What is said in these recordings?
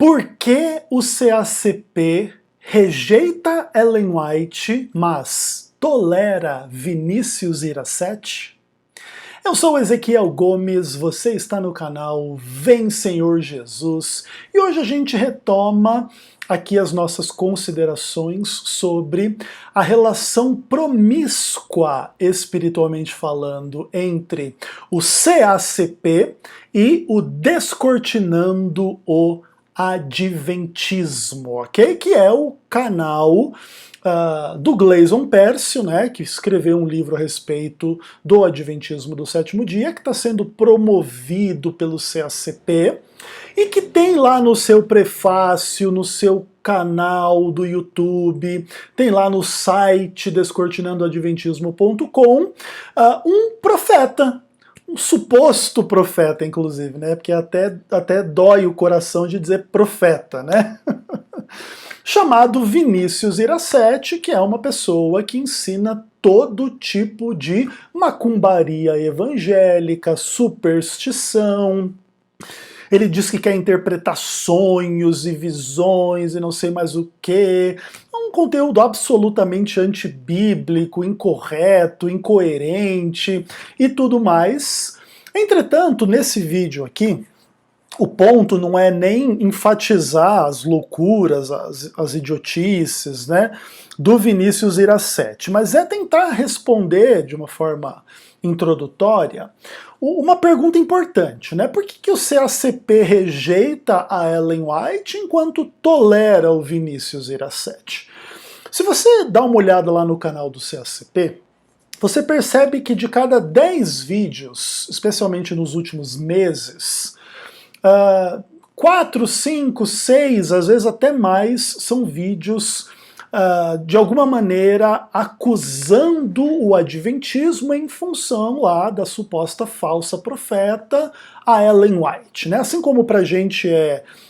Por que o CACP rejeita Ellen White, mas tolera Vinícius Iracete? Eu sou Ezequiel Gomes, você está no canal Vem Senhor Jesus, e hoje a gente retoma aqui as nossas considerações sobre a relação promíscua, espiritualmente falando, entre o CACP e o Descortinando o Adventismo, ok? Que é o canal do Gleison Pércio, né, que escreveu um livro a respeito do Adventismo do Sétimo Dia, que está sendo promovido pelo CACP, e que tem lá no seu prefácio, no seu canal do YouTube, tem lá no site descortinandoadventismo.com, um profeta, um suposto profeta, inclusive, né? Porque até dói o coração de dizer profeta, né? Chamado Vinícius Iracete, que é uma pessoa que ensina todo tipo de macumbaria evangélica, superstição. Ele diz que quer interpretar sonhos e visões e não sei mais o que. É um conteúdo absolutamente antibíblico, incorreto, incoerente e tudo mais. Entretanto, nesse vídeo aqui, o ponto não é nem enfatizar as loucuras, as idiotices, né, do Vinícius Iracete, mas é tentar responder de uma forma introdutória uma pergunta importante, né? Por que o CACP rejeita a Ellen White enquanto tolera o Vinícius Iracete? Se você dá uma olhada lá no canal do CACP, você percebe que de cada 10 vídeos, especialmente nos últimos meses, 4, 5, 6, às vezes até mais, são vídeos de alguma maneira acusando o adventismo em função lá da suposta falsa profeta, a Ellen White, né? Assim como pra gente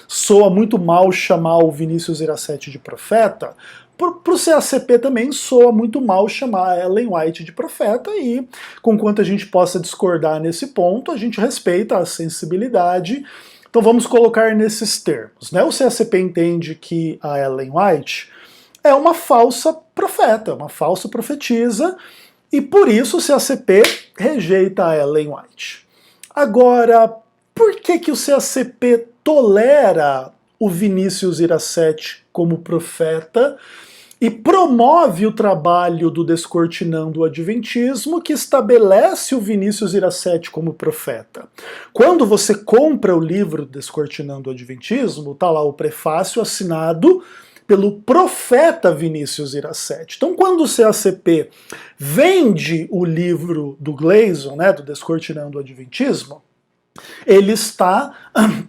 soa muito mal chamar o Vinícius Iracete de profeta, pro CACP também soa muito mal chamar a Ellen White de profeta, e conquanto a gente possa discordar nesse ponto, a gente respeita a sensibilidade. Então vamos colocar nesses termos, né? O CACP entende que a Ellen White é uma falsa profeta, uma falsa profetisa, e por isso o CACP rejeita a Ellen White. Agora, por que o CACP tolera o Vinícius Iracete como profeta e promove o trabalho do Descortinando o Adventismo, que estabelece o Vinícius Iracete como profeta? Quando você compra o livro Descortinando o Adventismo, tá lá o prefácio assinado pelo profeta Vinícius Iracete. Então, quando o CACP vende o livro do Gleison, né, do Descortinando o Adventismo, ele está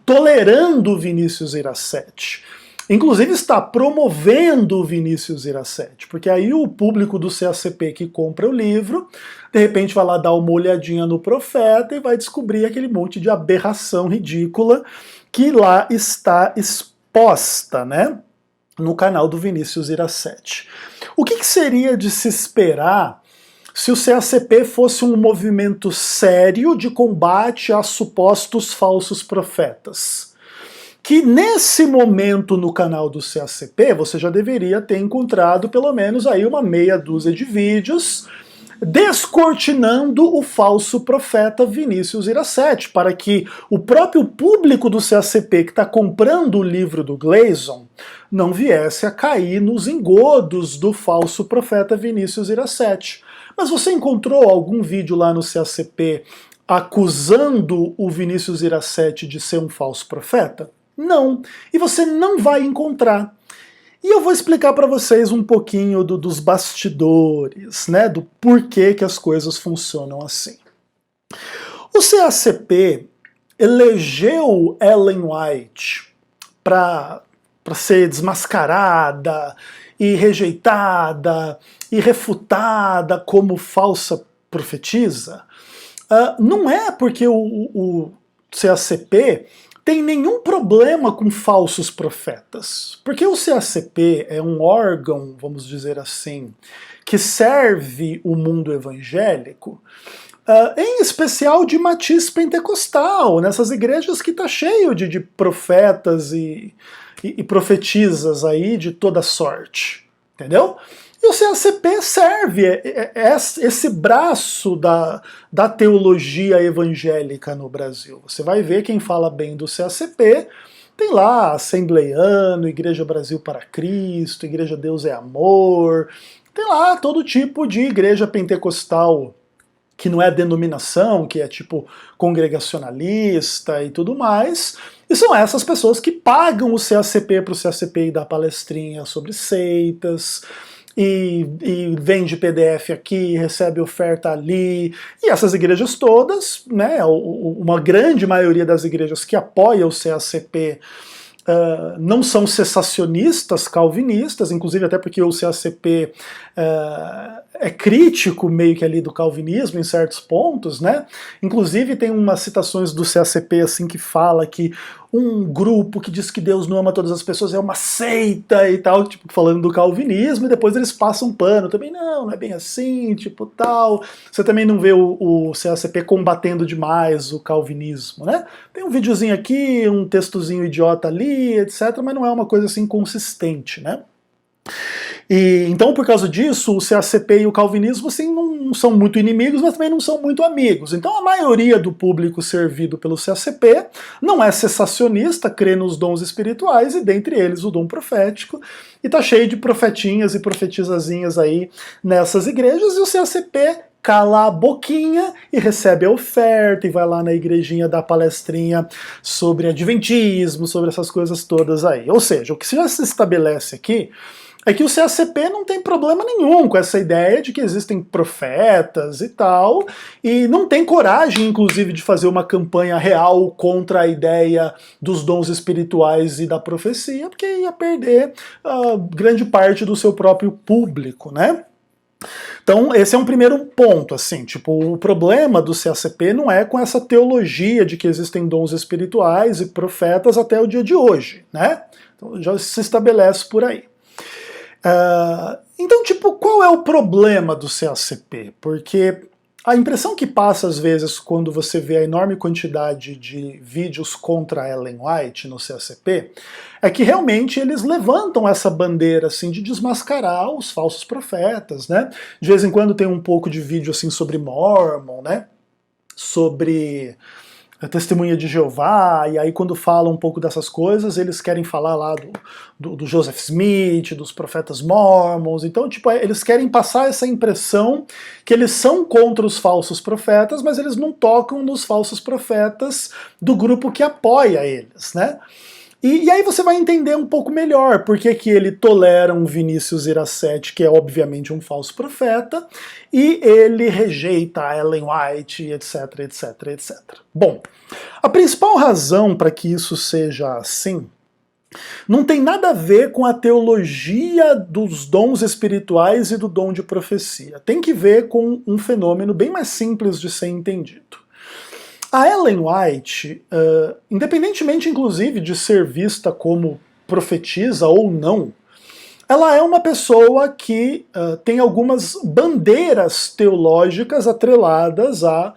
tolerando o Vinícius Iracete. Inclusive está promovendo o Vinícius Iracete, porque aí o público do CACP que compra o livro, de repente vai lá dar uma olhadinha no profeta e vai descobrir aquele monte de aberração ridícula que lá está exposta, né, no canal do Vinícius Iracete. O que seria de se esperar se o CACP fosse um movimento sério de combate a supostos falsos profetas? Que nesse momento no canal do CACP você já deveria ter encontrado pelo menos aí uma meia dúzia de vídeos descortinando o falso profeta Vinícius Iracete, para que o próprio público do CACP que está comprando o livro do Gleison não viesse a cair nos engodos do falso profeta Vinícius Iracete. Mas você encontrou algum vídeo lá no CACP acusando o Vinícius Iracete de ser um falso profeta? Não. E você não vai encontrar. E eu vou explicar para vocês um pouquinho dos bastidores, né, do porquê que as coisas funcionam assim. O CACP elegeu Ellen White para ser desmascarada e rejeitada e refutada como falsa profetisa. Não é porque o CACP tem nenhum problema com falsos profetas, porque o CACP é um órgão, vamos dizer assim, que serve o mundo evangélico em especial de matiz pentecostal, nessas igrejas que está cheio de profetas e profetisas aí de toda sorte, entendeu? E o CACP serve, esse braço da teologia evangélica no Brasil. Você vai ver quem fala bem do CACP, tem lá Assembleiano, Igreja Brasil para Cristo, Igreja Deus é Amor, tem lá todo tipo de igreja pentecostal que não é denominação, que é tipo congregacionalista e tudo mais, e são essas pessoas que pagam o CACP para o CACP dar palestrinha sobre seitas, e vende PDF aqui, recebe oferta ali, e essas igrejas todas, né, uma grande maioria das igrejas que apoia o CACP não são cessacionistas calvinistas, inclusive até porque o CACP é crítico meio que ali do calvinismo em certos pontos, né? Inclusive tem umas citações do CACP assim que fala que um grupo que diz que Deus não ama todas as pessoas é uma seita e tal, tipo, falando do calvinismo, e depois eles passam pano também, não é bem assim, tipo, tal. Você também não vê o CACP combatendo demais o calvinismo, né? Tem um videozinho aqui, um textozinho idiota ali, etc, mas não é uma coisa assim consistente, né? E então, por causa disso, o CACP e o calvinismo assim, não são muito inimigos, mas também não são muito amigos. Então a maioria do público servido pelo CACP não é cessacionista, crê nos dons espirituais, e dentre eles o dom profético, e tá cheio de profetinhas e profetizazinhas aí nessas igrejas, e o CACP cala a boquinha e recebe a oferta, e vai lá na igrejinha dar palestrinha sobre adventismo, sobre essas coisas todas aí. Ou seja, o que já se estabelece aqui é que o CACP não tem problema nenhum com essa ideia de que existem profetas e tal, e não tem coragem, inclusive, de fazer uma campanha real contra a ideia dos dons espirituais e da profecia, porque ia perder grande parte do seu próprio público, né? Então, esse é um primeiro ponto, assim, tipo, o problema do CACP não é com essa teologia de que existem dons espirituais e profetas até o dia de hoje, né? Então, já se estabelece por aí. Então, tipo, qual é o problema do CACP? Porque a impressão que passa às vezes quando você vê a enorme quantidade de vídeos contra Ellen White no CACP é que realmente eles levantam essa bandeira assim de desmascarar os falsos profetas, né? De vez em quando tem um pouco de vídeo assim sobre Mormon, né? Sobre a testemunha de Jeová, e aí quando falam um pouco dessas coisas, eles querem falar lá do Joseph Smith, dos profetas mormons, então tipo, eles querem passar essa impressão que eles são contra os falsos profetas, mas eles não tocam nos falsos profetas do grupo que apoia eles, né? E aí você vai entender um pouco melhor por que ele tolera um Vinícius Iracete, que é obviamente um falso profeta, e ele rejeita a Ellen White, etc, etc, etc. Bom, a principal razão para que isso seja assim não tem nada a ver com a teologia dos dons espirituais e do dom de profecia. Tem que ver com um fenômeno bem mais simples de ser entendido. A Ellen White, independentemente inclusive de ser vista como profetisa ou não, ela é uma pessoa que tem algumas bandeiras teológicas atreladas à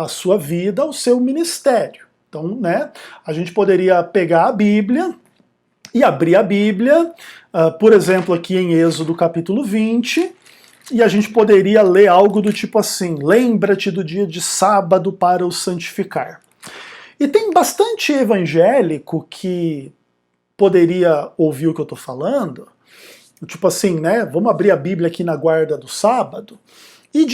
sua vida, ao seu ministério. Então, né, a gente poderia pegar a Bíblia e abrir a Bíblia, por exemplo, aqui em Êxodo capítulo 20, e a gente poderia ler algo do tipo assim: lembra-te do dia de sábado para o santificar. E tem bastante evangélico que poderia ouvir o que eu estou falando, tipo assim, né, vamos abrir a Bíblia aqui na guarda do sábado, e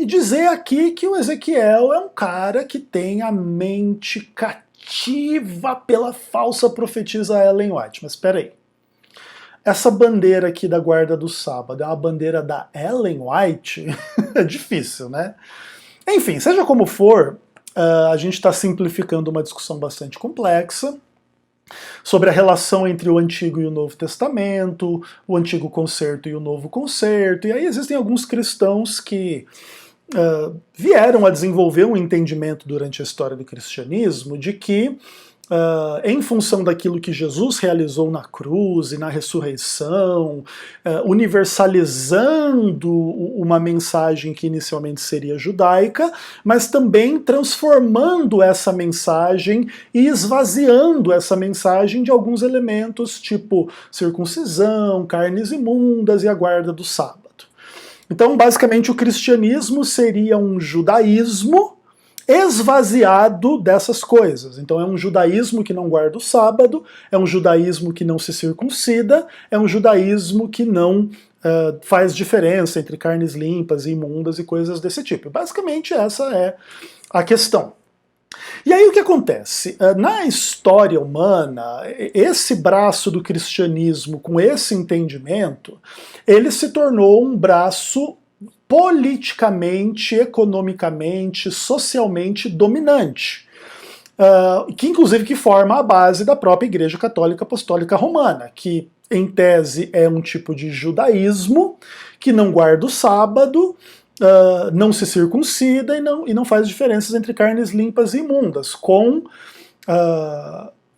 dizer aqui que o Ezequiel é um cara que tem a mente cativa pela falsa profetisa Ellen White. Mas espera aí. Essa bandeira aqui da guarda do sábado é uma bandeira da Ellen White? É difícil, né? Enfim, seja como for, a gente está simplificando uma discussão bastante complexa sobre a relação entre o Antigo e o Novo Testamento, o Antigo Concerto e o Novo Concerto, e aí existem alguns cristãos que vieram a desenvolver um entendimento durante a história do cristianismo de que em função daquilo que Jesus realizou na cruz e na ressurreição, universalizando uma mensagem que inicialmente seria judaica, mas também transformando essa mensagem e esvaziando essa mensagem de alguns elementos, tipo circuncisão, carnes imundas e a guarda do sábado. Então, basicamente, o cristianismo seria um judaísmo esvaziado dessas coisas. Então é um judaísmo que não guarda o sábado, é um judaísmo que não se circuncida, é um judaísmo que não faz diferença entre carnes limpas e imundas e coisas desse tipo. Basicamente essa é a questão. E aí o que acontece? Na história humana, esse braço do cristianismo com esse entendimento, ele se tornou um braço politicamente, economicamente, socialmente dominante, que inclusive que forma a base da própria Igreja Católica Apostólica Romana, que em tese é um tipo de judaísmo que não guarda o sábado, não se circuncida e não faz diferenças entre carnes limpas e imundas, com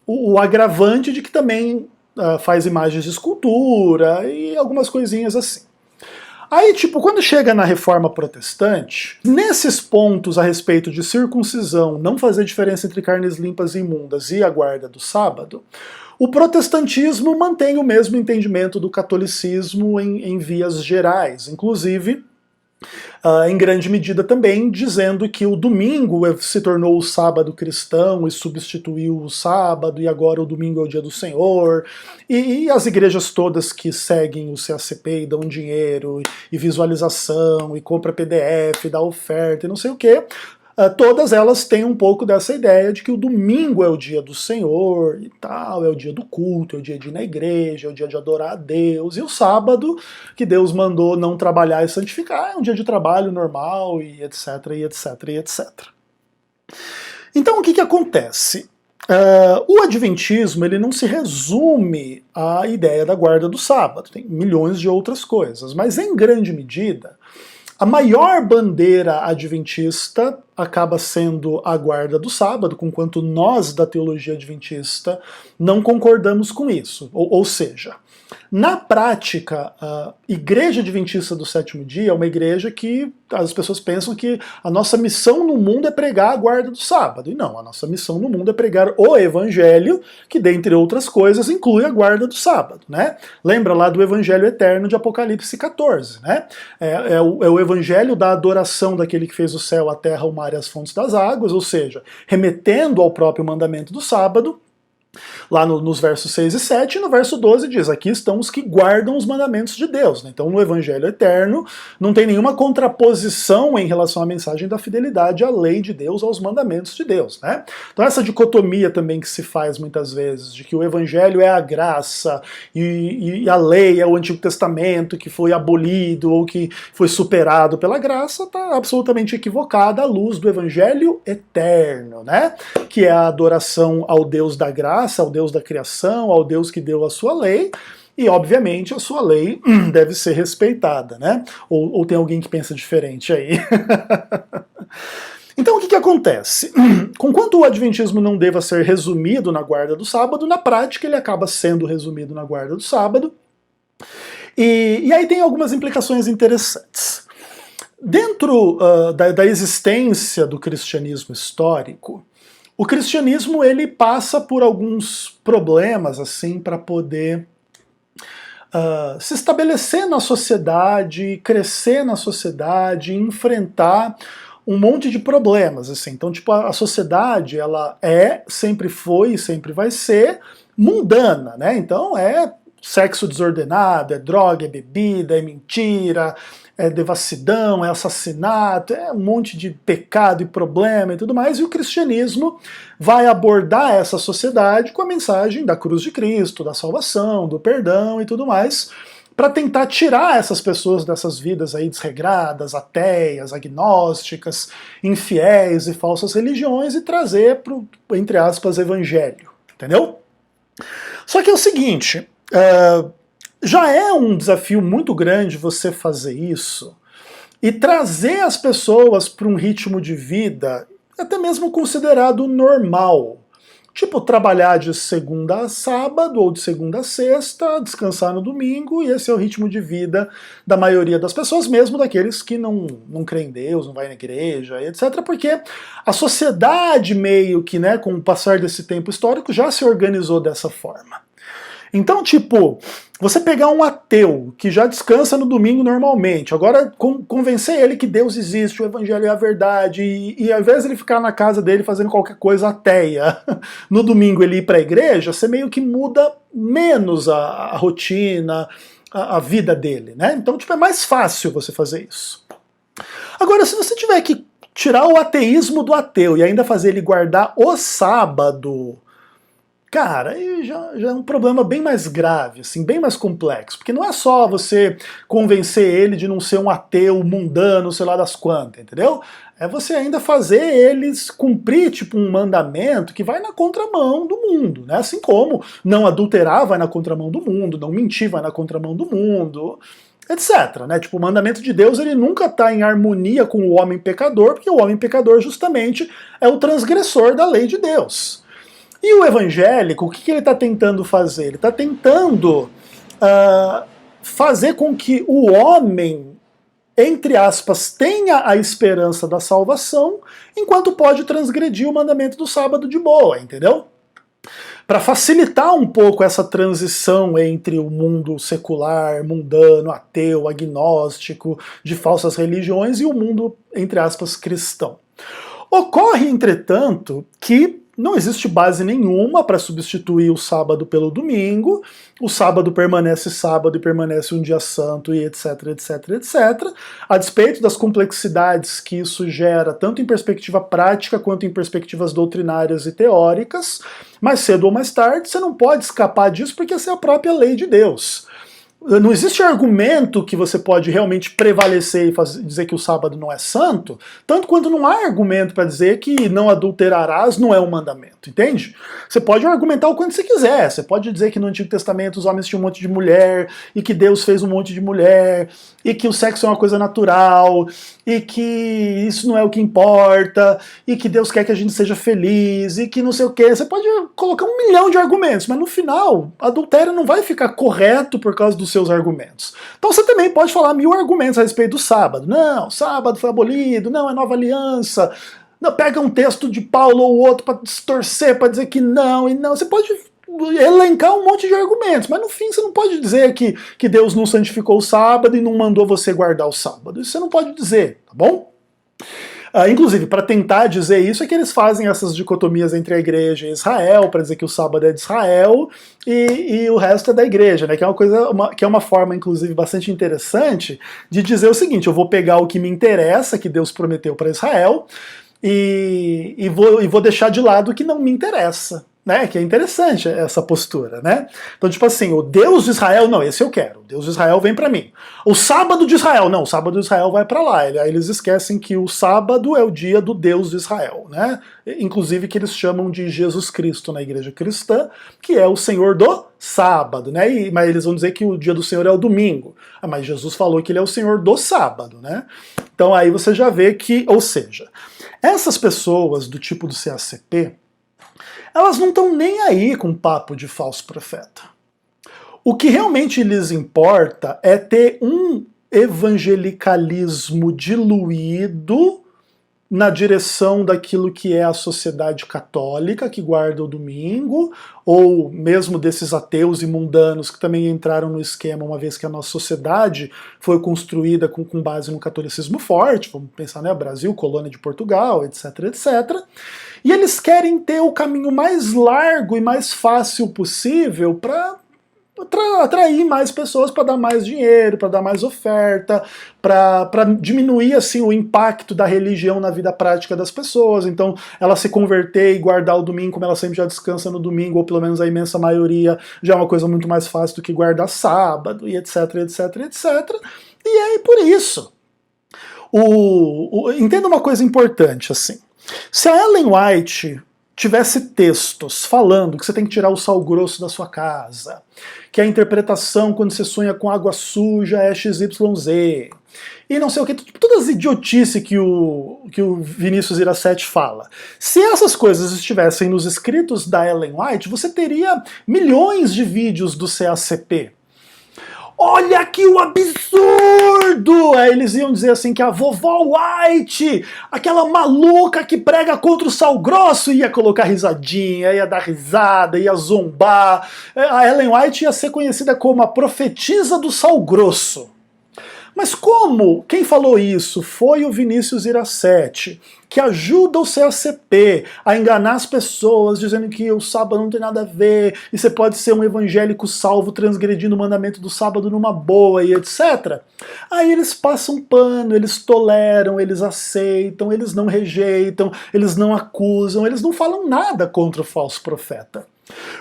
o agravante de que também faz imagens de escultura e algumas coisinhas assim. Aí, tipo, quando chega na Reforma Protestante, nesses pontos a respeito de circuncisão, não fazer diferença entre carnes limpas e imundas e a guarda do sábado, o protestantismo mantém o mesmo entendimento do catolicismo em vias gerais, inclusive em grande medida também dizendo que o domingo se tornou o sábado cristão e substituiu o sábado, e agora o domingo é o dia do Senhor, e as igrejas todas que seguem o CACP e dão dinheiro, e visualização, e compra PDF, dá oferta, e não sei o que, todas elas têm um pouco dessa ideia de que o domingo é o dia do Senhor e tal, é o dia do culto, é o dia de ir na igreja, é o dia de adorar a Deus, e o sábado, que Deus mandou não trabalhar e santificar, é um dia de trabalho normal, e etc, e etc, e etc. Então o que acontece? O adventismo ele não se resume à ideia da guarda do sábado, tem milhões de outras coisas, mas em grande medida, a maior bandeira adventista acaba sendo a guarda do sábado, conquanto nós da teologia adventista não concordamos com isso. Ou seja, na prática, a Igreja Adventista do Sétimo Dia é uma igreja que as pessoas pensam que a nossa missão no mundo é pregar a guarda do sábado. E não, a nossa missão no mundo é pregar o Evangelho, que dentre outras coisas inclui a guarda do sábado, né? Lembra lá do Evangelho eterno de Apocalipse 14, né? É o Evangelho da adoração daquele que fez o céu, a terra, o mar e as fontes das águas, ou seja, remetendo ao próprio mandamento do sábado, lá nos versos 6 e 7, e no verso 12 diz, aqui estão os que guardam os mandamentos de Deus. Né? Então no Evangelho Eterno não tem nenhuma contraposição em relação à mensagem da fidelidade à lei de Deus, aos mandamentos de Deus. Né? Então essa dicotomia também que se faz muitas vezes, de que o Evangelho é a graça e a lei é o Antigo Testamento que foi abolido ou que foi superado pela graça, está absolutamente equivocada à luz do Evangelho Eterno, né? Que é a adoração ao Deus da graça, ao Deus da criação, ao Deus que deu a sua lei, e obviamente a sua lei deve ser respeitada, né? Ou tem alguém que pensa diferente aí? Então o que acontece? Conquanto o adventismo não deva ser resumido na guarda do sábado, na prática ele acaba sendo resumido na guarda do sábado, e aí tem algumas implicações interessantes. Dentro da existência do cristianismo histórico, o cristianismo ele passa por alguns problemas assim para poder se estabelecer na sociedade, crescer na sociedade, enfrentar um monte de problemas assim. Então, tipo, a sociedade ela sempre foi e sempre vai ser mundana, né? Então é sexo desordenado, é droga, é bebida, é mentira, é devassidão, é assassinato, é um monte de pecado e problema e tudo mais, e o cristianismo vai abordar essa sociedade com a mensagem da cruz de Cristo, da salvação, do perdão e tudo mais, para tentar tirar essas pessoas dessas vidas aí desregradas, ateias, agnósticas, infiéis e falsas religiões e trazer pro, entre aspas, evangelho, entendeu? Só que é o seguinte, já é um desafio muito grande você fazer isso e trazer as pessoas para um ritmo de vida até mesmo considerado normal. Tipo, trabalhar de segunda a sábado ou de segunda a sexta, descansar no domingo, e esse é o ritmo de vida da maioria das pessoas, mesmo daqueles que não creem em Deus, não vai na igreja, etc. Porque a sociedade meio que, né, com o passar desse tempo histórico, já se organizou dessa forma. Então, tipo, você pegar um ateu que já descansa no domingo normalmente, agora convencer ele que Deus existe, o evangelho é a verdade, e ao invés de ele ficar na casa dele fazendo qualquer coisa ateia, no domingo ele ir para a igreja, você meio que muda menos a rotina, a vida dele, né? Então, tipo, é mais fácil você fazer isso. Agora, se você tiver que tirar o ateísmo do ateu e ainda fazer ele guardar o sábado, cara, aí já é um problema bem mais grave, assim, bem mais complexo, porque não é só você convencer ele de não ser um ateu mundano, sei lá das quantas, entendeu? É você ainda fazer eles cumprir, tipo, um mandamento que vai na contramão do mundo, né? Assim como não adulterar vai na contramão do mundo, não mentir vai na contramão do mundo, etc, né? Tipo, o mandamento de Deus, ele nunca está em harmonia com o homem pecador, porque o homem pecador justamente é o transgressor da lei de Deus. E o evangélico, o que ele está tentando fazer? Ele está tentando fazer com que o homem, entre aspas, tenha a esperança da salvação, enquanto pode transgredir o mandamento do sábado de boa, entendeu? Para facilitar um pouco essa transição entre o mundo secular, mundano, ateu, agnóstico, de falsas religiões, e o mundo, entre aspas, cristão. Ocorre, entretanto, que não existe base nenhuma para substituir o sábado pelo domingo, o sábado permanece sábado e permanece um dia santo, e etc, etc, etc, a despeito das complexidades que isso gera, tanto em perspectiva prática quanto em perspectivas doutrinárias e teóricas, mais cedo ou mais tarde você não pode escapar disso porque essa é a própria lei de Deus. Não existe argumento que você pode realmente prevalecer e dizer que o sábado não é santo, tanto quanto não há argumento para dizer que não adulterarás não é um mandamento, entende? Você pode argumentar o quanto você quiser, você pode dizer que no Antigo Testamento os homens tinham um monte de mulher, e que Deus fez um monte de mulher, e que o sexo é uma coisa natural, e que isso não é o que importa, e que Deus quer que a gente seja feliz, e que não sei o que. Você pode colocar 1 milhão de argumentos, mas no final, adultério não vai ficar correto por causa dos seus argumentos. Então você também pode falar 1000 argumentos a respeito do sábado. Não, sábado foi abolido, não, é nova aliança. Não, pega um texto de Paulo ou outro para distorcer, para dizer que não, e não. Você pode elencar um monte de argumentos, mas no fim você não pode dizer que Deus não santificou o sábado e não mandou você guardar o sábado. Isso você não pode dizer, tá bom? Inclusive, para tentar dizer isso, é que eles fazem essas dicotomias entre a igreja e Israel, para dizer que o sábado é de Israel e o resto é da igreja, né? Que é que é uma forma, inclusive, bastante interessante de dizer o seguinte: eu vou pegar o que me interessa, que Deus prometeu para Israel, e vou deixar de lado o que não me interessa. Né, que é interessante essa postura, né? Então, tipo assim, o Deus de Israel, não, esse eu quero. O Deus de Israel vem para mim. O sábado de Israel, não, o sábado de Israel vai para lá. Aí eles esquecem que o sábado é o dia do Deus de Israel, né? Inclusive que eles chamam de Jesus Cristo na igreja cristã, que é o Senhor do sábado, né? Mas eles vão dizer que o dia do Senhor é o domingo. Mas Jesus falou que ele é o Senhor do sábado, né? Então aí você já vê que, ou seja, essas pessoas do tipo do CACP, elas não estão nem aí com papo de falso profeta. O que realmente lhes importa é ter um evangelicalismo diluído na direção daquilo que é a sociedade católica, que guarda o domingo, ou mesmo desses ateus e mundanos que também entraram no esquema, uma vez que a nossa sociedade foi construída com base no catolicismo forte, vamos pensar, né, Brasil, colônia de Portugal, etc, etc. E eles querem ter o caminho mais largo e mais fácil possível para atrair mais pessoas, para dar mais dinheiro, para dar mais oferta, para diminuir assim o impacto da religião na vida prática das pessoas. Então, ela se converter e guardar o domingo, como ela sempre já descansa no domingo, ou pelo menos a imensa maioria, já é uma coisa muito mais fácil do que guardar sábado, e etc, etc, etc. E aí, por isso, entenda uma coisa importante, assim. Se a Ellen White tivesse textos falando que você tem que tirar o sal grosso da sua casa, que a interpretação quando você sonha com água suja é XYZ, e não sei o que, tipo, todas as idiotices que o Vinícius Iracete fala. Se essas coisas estivessem nos escritos da Ellen White, você teria milhões de vídeos do CACP. Olha aqui o absurdo! Aí eles iam dizer assim que a vovó White, aquela maluca que prega contra o sal grosso, ia colocar risadinha, ia dar risada, ia zombar. A Ellen White ia ser conhecida como a profetisa do sal grosso. Mas como quem falou isso foi o Vinícius Iracete, que ajuda o CACP a enganar as pessoas, dizendo que o sábado não tem nada a ver, e você pode ser um evangélico salvo transgredindo o mandamento do sábado numa boa e etc. Aí eles passam pano, eles toleram, eles aceitam, eles não rejeitam, eles não acusam, eles não falam nada contra o falso profeta.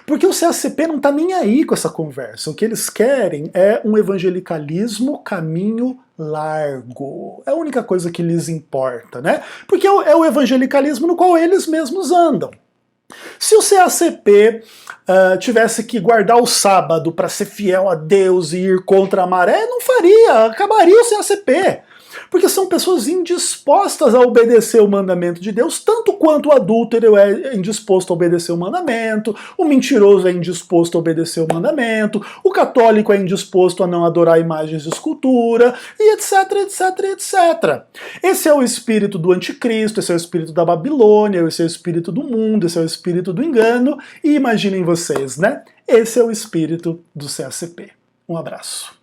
Porque o CACP não está nem aí com essa conversa. O que eles querem é um evangelicalismo caminho largo. É a única coisa que lhes importa, né? Porque é o evangelicalismo no qual eles mesmos andam. Se o CACP tivesse que guardar o sábado para ser fiel a Deus e ir contra a maré, não faria, acabaria o CACP. Porque são pessoas indispostas a obedecer o mandamento de Deus, tanto quanto o adúltero é indisposto a obedecer o mandamento, o mentiroso é indisposto a obedecer o mandamento, o católico é indisposto a não adorar imagens de escultura, e etc, etc, etc. Esse é o espírito do anticristo, esse é o espírito da Babilônia, esse é o espírito do mundo, esse é o espírito do engano, e imaginem vocês, né? Esse é o espírito do CACP. Um abraço.